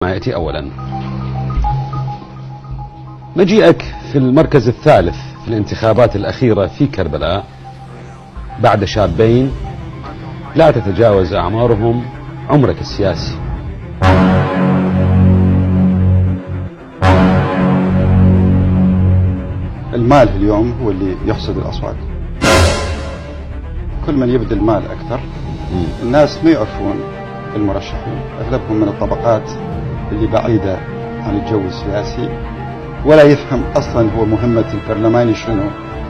ما يأتي أولا مجيئك في المركز الثالث في الانتخابات الأخيرة في كربلاء بعد شابين لا تتجاوز أعمارهم عمرك السياسي. المال اليوم هو اللي يحصد الأصوات. كل من يبذل المال أكثر الناس ما يعرفون المرشحين، أغلبهم من الطبقات اللي بعيدة عن الجو السياسي ولا يفهم أصلا هو مهمة البرلماني شنو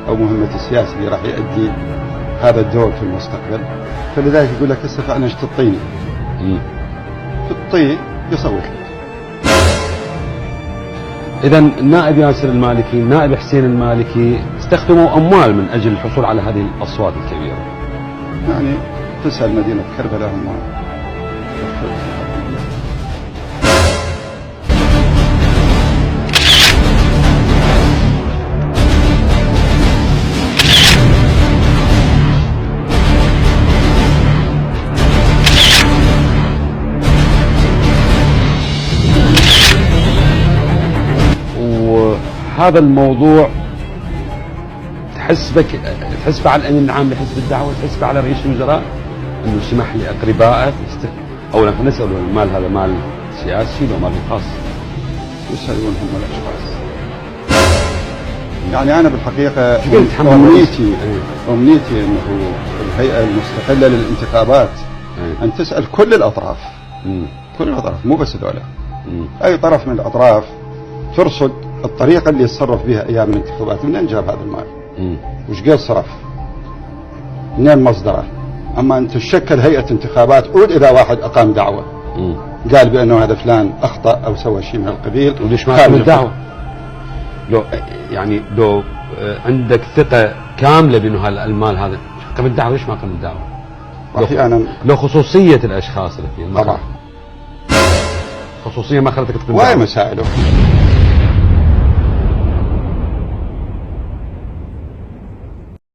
أو مهمة السياسي اللي راح يؤدي هذا الدور في المستقبل. فلذلك يقول لك هسه فعلا ايش تعطيني؟ تعطيه يصوت لك. إذا النائب ياسر المالكي، النائب حسين المالكي استخدموا أموال من أجل الحصول على هذه الأصوات الكبيرة. يعني تسأل مدينة كربلاء هم هذا الموضوع تحسبه على الامين العام لحزب الدعوه، تحسبه على رئيس الوزراء انه سمح لاقربائه اولا فنساله المال هذا مال سياسي لو مال خاص؟ يسالون هم الاشخاص. يعني انا بالحقيقه امنيتي انه الهيئه المستقله للانتخابات ان تسال كل الاطراف، كل الاطراف مو بس ذولا، اي طرف من الاطراف ترصد الطريقة اللي يتصرف بها أيام الانتخابات، منين جاب هذا المال؟ وش قد صرف؟ منين مصدره؟ أما أن تشكل هيئة انتخابات عود إذا واحد أقام دعوة قال بأنه هذا فلان أخطأ أو سوى شيء من القبيل، وليش ما قام الدعوة؟ لو عندك ثقة كاملة بأنه هذا المال هذا قام الدعوة، ليش ما قام الدعوة؟ أحيانا لو خصوصية الأشخاص اللي فيه طبعا خصوصية ما خلتك تقوم وهي مسائله.